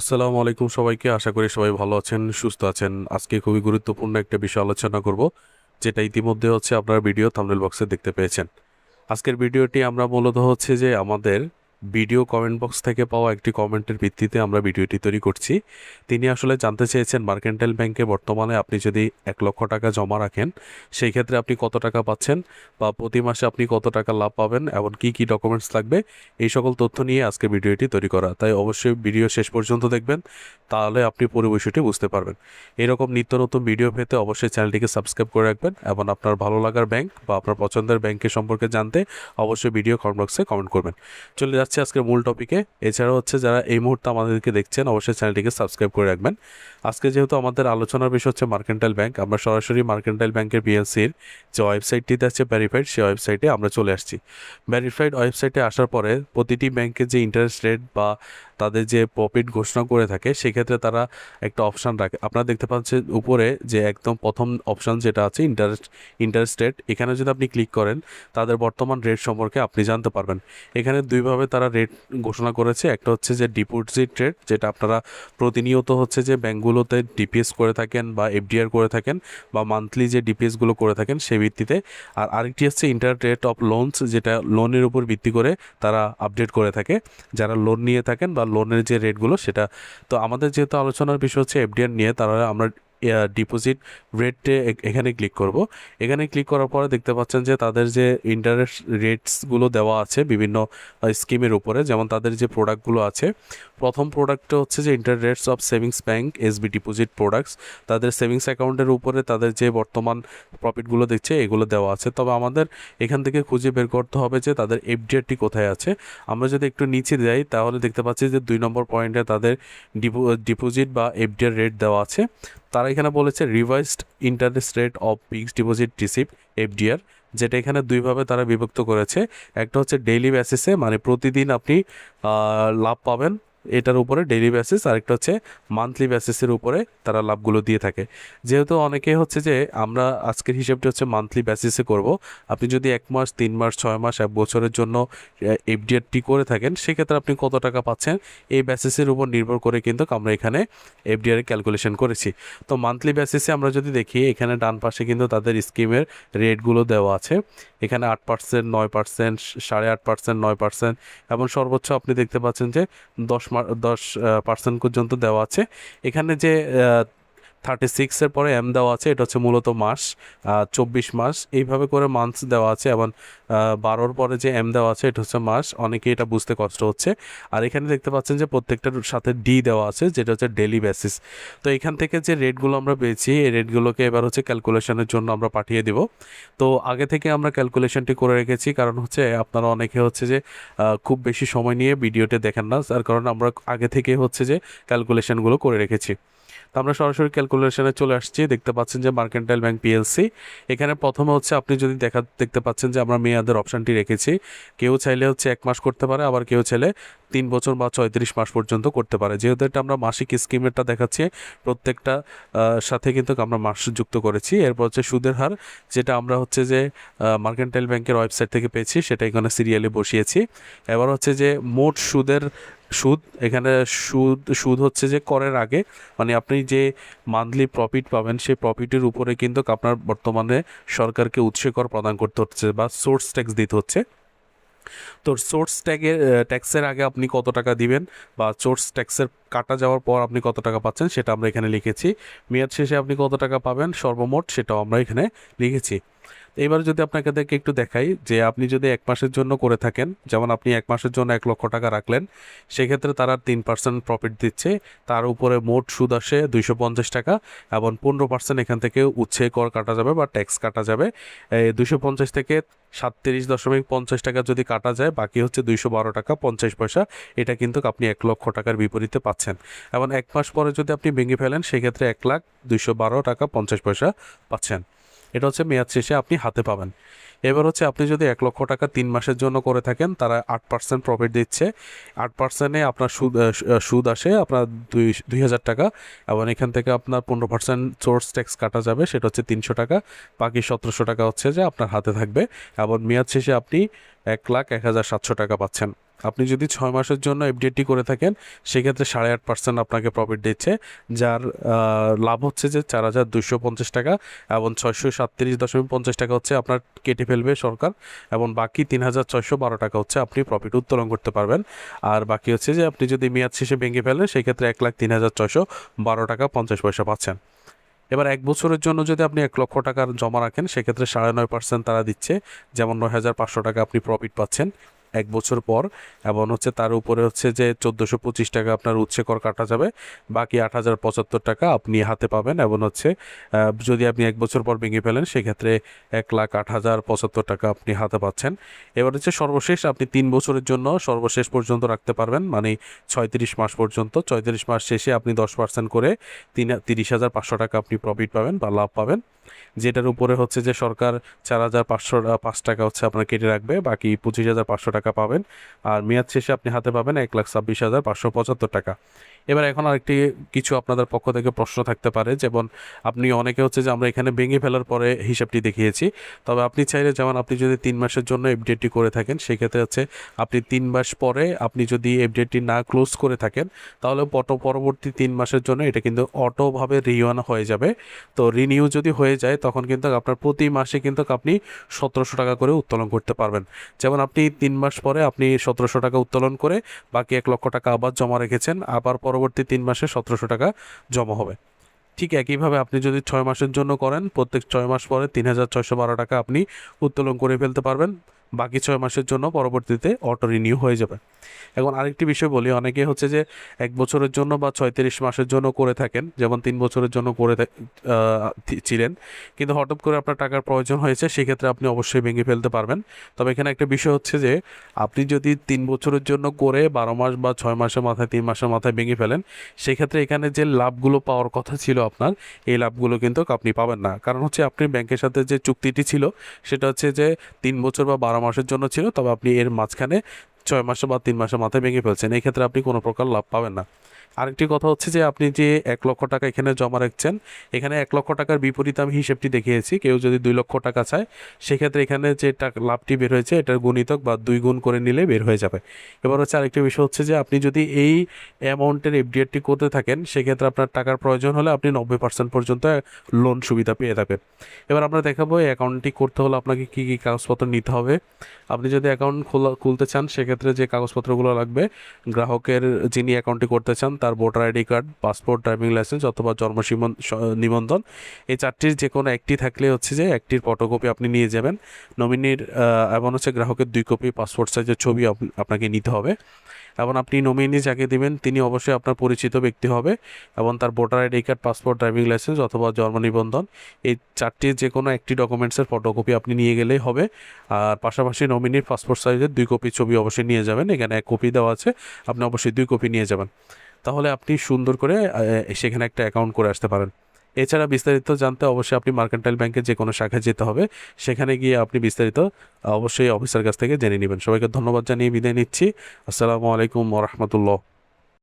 আসসালামু আলাইকুম সবাইকে। আশা করি সবাই ভালো আছেন, সুস্থ আছেন। আজকে খুবই গুরুত্বপূর্ণ একটা বিষয় আলোচনা করব, যেটা ইতিমধ্যে আপনারা ভিডিও থাম্বনেল বক্সে দেখতে পেয়েছেন। আজকের ভিডিওটি আমরা মূলত যে আমাদের ভিডিও কমেন্ট বক্স থেকে পাওয়া একটি কমেন্টের ভিত্তিতে আমরা ভিডিওটি তৈরি করছি। তিনি আসলে জানতে চেয়েছেন মার্কেন্টাইল ব্যাংকে বর্তমানে আপনি যদি 1 লক্ষ টাকা জমা রাখেন, সেই ক্ষেত্রে আপনি কত টাকা পাচ্ছেন বা প্রতি মাসে আপনি কত টাকা লাভ পাবেন এবং কি কি ডকুমেন্টস লাগবে, এই সকল তথ্য নিয়ে আজকে ভিডিওটি তৈরি করা। তাই অবশ্যই ভিডিও শেষ পর্যন্ত দেখবেন, তাহলে আপনি পুরো বিষয়টি বুঝতে পারবেন। এরকম নিত্য নতুন ভিডিও পেতে অবশ্যই চ্যানেলটিকে সাবস্ক্রাইব করে রাখবেন এবং আপনার ভালো লাগার ব্যাংক বা আপনার পছন্দের ব্যাংকের সম্পর্কে জানতে অবশ্যই ভিডিও কমেন্ট বক্সে কমেন্ট করবেন। চলে যাচ্ছে আজকের মূল টপিকে। এছাড়াও যারা এই মুহূর্তে আমাদেরকে দেখছেন, অবশ্যই চ্যানেলটিকে সাবস্ক্রাইব করে রাখবেন। আজকে যেহেতু আমাদের আলোচনার বিষয় হচ্ছে মার্কেন্টাইল ব্যাংক, আমরা সরাসরি মার্কেন্টাইল ব্যাংকের পিএলসির যে ওয়েবসাইটটিতে আছে ভেরিফাইড, সেই ওয়েবসাইটে আমরা চলে আসছি। ভেরিফাইড ওয়েবসাইটে আসার পরে প্রতিটি ব্যাংকের যে ইন্টারেস্ট রেট বা তাদের যে প্রফিট ঘোষণা করে থাকে, সেক্ষেত্রে তারা একটা অপশান রাখে। আপনারা দেখতে পাচ্ছেন উপরে যে একদম প্রথম অপশান যেটা আছে ইন্টারেস্ট রেট, এখানে যদি আপনি ক্লিক করেন তাদের বর্তমান রেট সম্পর্কে আপনি জানতে পারবেন। এখানে দুইভাবে তারা রেট ঘোষণা করেছে। একটা যে ডিপোজিট রেট, যেটা আপনারা প্রতিনিয়ত যে ব্যাঙ্কগুলোতে ডিপিএস করে থাকেন বা এফডিআর করে থাকেন বা মান্থলি যে ডিপিএসগুলো করে থাকেন সেই ভিত্তিতে। আর আরেকটি ইন্টারেস্ট রেট অফ লোনস, যেটা লোনের উপর ভিত্তি করে তারা আপডেট করে থাকে যারা লোন নিয়ে থাকেন বা লোনের যে রেটগুলো সেটা। তো আমাদের যেহেতু আলোচনার বিষয় এফডিআর নিয়ে, তারা আমরা ডিপোজিট রেটে এখানে ক্লিক করব। এখানে ক্লিক করার পরে দেখতে পাচ্ছেন যে তাদের যে ইন্টারেস্ট রেটসগুলো দেওয়া আছে বিভিন্ন স্কিমের উপরে। যেমন তাদের যে প্রোডাক্টগুলো আছে, প্রথম প্রোডাক্টটা যে interest rates of savings bank SB deposit products. তাদের সেভিংস অ্যাকাউন্টের উপরে তাদের যে বর্তমান প্রফিটগুলো দিচ্ছে এগুলো দেওয়া আছে। তবে আমাদের এখান থেকে খুঁজে বের করতে হবে যে তাদের এফডিআরটি কোথায় আছে। আমরা যদি একটু নিচে যাই তাহলে দেখতে পাচ্ছি যে 2 নম্বর পয়েন্টে তাদের ডিপোজিট বা এফডিআর রেট দেওয়া আছে। তারা এখানে বলেছে revised interest rate of fixed deposit receipt FDR, যেটা এখানে দুইভাবে তারা বিভক্ত করেছে। একটা ডেইলি বেসিসে, মানে প্রতিদিন আপনি লাভ পাবেন এটার উপরে ডেইলি বেসিস, আরেকটা মান্থলি বেসিসের উপরে তারা লাভগুলো দিয়ে থাকে। যেহেতু অনেকে যে আমরা আজকের হিসেবটি মান্থলি বেসিসে করব। আপনি যদি 1 মাস, 3 মাস, 6 মাস, 1 বছরের জন্য এফডিআরটি করে থাকেন, সেক্ষেত্রে আপনি কত টাকা পাচ্ছেন এই বেসিসের উপর নির্ভর করে কিন্তু আমরা এখানে এফডিআর ক্যালকুলেশন করেছি। তো মান্থলি বেসিসে আমরা যদি দেখি, এখানে ডান পাশে কিন্তু তাদের স্কিমের রেটগুলো দেওয়া আছে। এখানে 8%, 9%, 8.5%, 9% এবং সর্বোচ্চ আপনি দেখতে পাচ্ছেন যে 10% পর্যন্ত দেওয়া আছে। এখানে যে 36-এর পরে এম দেওয়া আছে, এটা মূলত মাস, 24 মাস এইভাবে করে মান্থস দেওয়া আছে এবং 12-র পরে যে এম দেওয়া আছে এটা মাস। অনেকে এটা বুঝতে কষ্ট হচ্ছে। আর এখানে দেখতে পাচ্ছেন যে প্রত্যেকটার সাথে ডি দেওয়া আছে, যেটা ডেইলি বেসিস। তো এখান থেকে যে রেটগুলো আমরা পেয়েছি, এই রেটগুলোকে এবার ক্যালকুলেশনের জন্য আমরা পাঠিয়ে দেব। তো আগে থেকে আমরা ক্যালকুলেশনটি করে রেখেছি, কারণ আপনারা অনেকে যে খুব বেশি সময় নিয়ে ভিডিওতে দেখেন না, তার কারণ আমরা আগে থেকে যে ক্যালকুলেশনগুলো করে রেখেছি। তো আমরা সরাসরি ক্যালকুলেশনে চলে আসছি। দেখতে পাচ্ছেন যে মার্কেন্টাইল ব্যাংক পিএলসি। এখানে প্রথমে আপনি যদি দেখতে পাচ্ছেন যে আমরা মেয়াদের অপশানটি রেখেছি। কেউ চাইলে 1 মাস করতে পারে, আবার কেউ চাইলে 3 বছর বা 34 মাস পর্যন্ত করতে পারে। যেহেতু এটা আমরা মাসিক স্কিমেরটা দেখাচ্ছি, প্রত্যেকটা সাথে কিন্তু আমরা মাস যুক্ত করেছি। এরপর সুদের হার, যেটা আমরা যে মার্কেন্টাইল ব্যাংকের ওয়েবসাইট থেকে পেয়েছি, সেটা এখানে সিরিয়ালে বসিয়েছি। এবার যে মোট সুদ, এখানে সুদ যে করের আগে, মানে আপনি যে মান্থলি প্রফিট পাবেন সেই প্রফিটের উপরে কিন্তু আপনার বর্তমানে সরকারকে উৎসে কর প্রদান করতে হচ্ছে বা সোর্স ট্যাক্স দিতে হচ্ছে। তো সোর্স ট্যাক্সের আগে আপনি কত টাকা দিবেন বা সোর্স ট্যাক্সের কাটা যাওয়ার পর আপনি কত টাকা পাচ্ছেন সেটা আমরা এখানে লিখেছি। মেয়াদ শেষে আপনি কত টাকা পাবেন সর্বমোট, সেটাও আমরা এখানে লিখেছি। এবার যদি আপনাদেরকে একটু দেখাই যে আপনি যদি 1 মাসের জন্য করে থাকেন, যেমন আপনি 1 মাসের জন্য 1 লক্ষ টাকা রাখলেন, সেক্ষেত্রে তারা 3% প্রফিট দিচ্ছে। তার উপরে মোট সুদ আসে 250 টাকা এবং 15% এখান থেকে উৎসে কর কাটা যাবে বা ট্যাক্স কাটা যাবে। 250 থেকে 37.50 টাকা যদি কাটা যায়, বাকি 212 টাকা 50 পয়সা। এটা কিন্তু আপনি 1 লক্ষ টাকার বিপরীতে পাচ্ছেন। এবং 1 মাস পরে যদি আপনি ভেঙে ফেলেন, সেক্ষেত্রে 1,212 টাকা 50 পয়সা পাচ্ছেন। এটা মেয়াদ শেষে আপনি হাতে পাবেন। এবার আপনি যদি 1 লক্ষ টাকা 3 মাসের জন্য করে থাকেন, তারা 8% প্রফিট দিচ্ছে। 8%-এ আপনার সুদ আসে আপনার 2,000 টাকা এবং এখান থেকে আপনার 15% সোর্স ট্যাক্স কাটা যাবে, সেটা 300 টাকা। বাকি 1700 টাকা যে আপনার হাতে থাকবে এবং মেয়াদ শেষে আপনি 1,01,700 টাকা পাচ্ছেন। আপনি যদি 6 মাসের জন্য এফডিআরটি করে থাকেন সেক্ষেত্রে 8.5% আপনাকে প্রফিট দিচ্ছে, যার লাভ হচ্ছে যে 4,250 টাকা, এবং 637.50 টাকা হচ্ছে আপনার কেটে ফেলবে সরকার, এবং বাকি 3,612 টাকা হচ্ছে আপনি প্রফিট উত্তোলন করতে পারবেন। আর বাকি হচ্ছে যে আপনি যদি মেয়াদ শেষে ভেঙে ফেলেন সেক্ষেত্রে 1,03,612 টাকা 50 পয়সা পাচ্ছেন। এবার 1 বছরের জন্য যদি আপনি 1 লক্ষ টাকার জমা রাখেন সেক্ষেত্রে 9.5% তারা দিচ্ছে, যেমন 9,500 টাকা আপনি প্রফিট পাচ্ছেন 1 বছর পর, এবং হচ্ছে তার উপরে হচ্ছে যে 1,425 টাকা আপনার উৎসে কর কাটা যাবে, বাকি 8,075 টাকা আপনি হাতে পাবেন, এবং হচ্ছে যদি আপনি 1 বছর পর ভেঙে ফেলেন সেক্ষেত্রে 1,08,075 টাকা আপনি হাতে পাচ্ছেন। এবার হচ্ছে সর্বশেষ আপনি 3 বছরের জন্য সর্বশেষ পর্যন্ত রাখতে পারবেন, মানে 36 মাস পর্যন্ত। 36 মাস শেষে আপনি 10% করে 30,500 টাকা আপনি প্রফিট পাবেন বা লাভ পাবেন, যেটার উপরে হচ্ছে যে সরকার 4,505 টাকা হচ্ছে আপনার কেটে রাখবে, বাকি 25,500 টাকা পাবেন। আর মেয়াদ শেষে আপনি হাতে পাবেন 1,26,575 টাকা। এবার এখন আরেকটি কিছু আপনাদের পক্ষ থেকে প্রশ্ন থাকতে পারে, যেমন আপনি অনেকে হচ্ছে যে আমরা এখানে ভেঙে ফেলার পরে হিসাবটি দেখিয়েছি, তবে আপনি চাইলে যেমন আপনি যদি 3 মাসের জন্য এফডিআরটি করে থাকেন সেক্ষেত্রে হচ্ছে আপনি 3 মাস পরে আপনি যদি এফডিআরটি না ক্লোজ করে থাকেন তাহলে পরবর্তী 3 মাসের জন্য এটা কিন্তু অটোভাবে রিওয়ান হয়ে যাবে। তো রিনিউ যদি হয়ে যায় তখন কিন্তু আপনার প্রতি মাসে কিন্তু আপনি 1,700 টাকা করে উত্তোলন করতে পারবেন। যেমন আপনি 3 মাস পরে আপনি 1,700 টাকা উত্তোলন করে বাকি 1 লক্ষ টাকা আবার জমা রেখেছেন, আবার পরবর্তী 3 মাসে 1,700 টাকা জমা হবে। ঠিক একইভাবে আপনি যদি 6 মাসের জন্য করেন প্রত্যেক 6 মাস পরে 3,612 টাকা আপনি উত্তোলন করে ফেলতে পারবেন, বাকি 6 মাসের জন্য পরবর্তীতে অটো রিনিউ হয়ে যাবে। এখন আরেকটি বিষয় বলি, অনেকে হচ্ছে যে 1 বছরের জন্য বা 36 মাসের জন্য করে থাকেন, যেমন 3 বছরের জন্য ছিলেন, কিন্তু হঠাৎ করে আপনার টাকার প্রয়োজন হয়েছে, সেক্ষেত্রে আপনি অবশ্যই ভেঙে ফেলতে পারবেন। তবে এখানে একটা বিষয় হচ্ছে যে আপনি যদি 3 বছরের জন্য করে 12 মাস বা 6 মাসের মাথায় 3 মাসের মাথায় ভেঙে ফেলেন সেক্ষেত্রে এখানে যে লাভগুলো পাওয়ার কথা ছিল আপনার, এই লাভগুলো কিন্তু আপনি পাবেন না। কারণ হচ্ছে আপনি ব্যাংকের সাথে যে চুক্তিটি ছিল সেটা হচ্ছে যে 3 বছর বা 12 মাসের জন্য ছিল, তবে আপনি এর মাঝখানে 6 মাসে বা 3 মাসের মাথায় ভেঙে ফেলছেন, এই ক্ষেত্রে আপনি কোনো প্রকার লাভ পাবেন না। আরেকটি কথা হচ্ছে যে আপনি যে 1 লক্ষ টাকা এখানে জমা রাখছেন, এখানে 1 লক্ষ টাকার বিপরীতে আমি হিসেবটি দেখিয়েছি, কেউ যদি 2 লক্ষ টাকা চায় সেক্ষেত্রে এখানে যে লাভটি বের হয়েছে এটার গুণিতক বা 2 গুণ করে নিলে বের হয়ে যাবে। এবার হচ্ছে আরেকটি বিষয় হচ্ছে যে আপনি যদি এই অ্যামাউন্টের এফডিআরটি করতে থাকেন সেক্ষেত্রে আপনার টাকার প্রয়োজন হলে আপনি 90% পর্যন্ত লোন সুবিধা পেয়ে থাকেন। এবার আমরা দেখাবো এই অ্যাকাউন্টটি করতে হলে আপনাকে কী কী কাগজপত্র নিতে হবে। আপনি যদি অ্যাকাউন্ট খুলতে চান সেক্ষেত্রে যে কাগজপত্রগুলো লাগবে, গ্রাহকের যিনি অ্যাকাউন্টটি করতে চান তার voter ID card, passport, driving licence অথবা জন্ম নিবন্ধন, এই 4টির যে কোনো একটি থাকলে হচ্ছে যে একটির ফটোকপি আপনি নিয়ে যাবেন। নমিনির এবং হচ্ছে গ্রাহকের 2 কপি পাসপোর্ট সাইজের ছবি আপনাকে নিতে হবে, এবং আপনি নমিনি যাকে দেবেন তিনি অবশ্যই আপনার পরিচিত ব্যক্তি হবে, এবং তার voter ID card, passport, driving licence অথবা জন্ম নিবন্ধন, এই 4টির যে কোনো একটি ডকুমেন্টসের ফটোকপি আপনি নিয়ে গেলেই হবে। আর পাশাপাশি নমিনির পাসপোর্ট সাইজের 2 কপি ছবি অবশ্যই নিয়ে যাবেন, এখানে 1 কপি দেওয়া আছে, আপনি অবশ্যই 2 কপি নিয়ে যাবেন, তাহলে আপনি সুন্দর করে সেখানে একটা অ্যাকাউন্ট করে আসতে পারেন। এছাড়া বিস্তারিত জানতে অবশ্যই আপনি মার্কেন্টাইল ব্যাংকের যে কোনো শাখায় যেতে হবে, সেখানে গিয়ে আপনি বিস্তারিত অবশ্যই অফিসার কাছ থেকে জেনে নেবেন। সবাইকে ধন্যবাদ জানিয়ে বিদায় নিচ্ছি। আসসালামু আলাইকুম ওয়া রাহমাতুল্লাহ।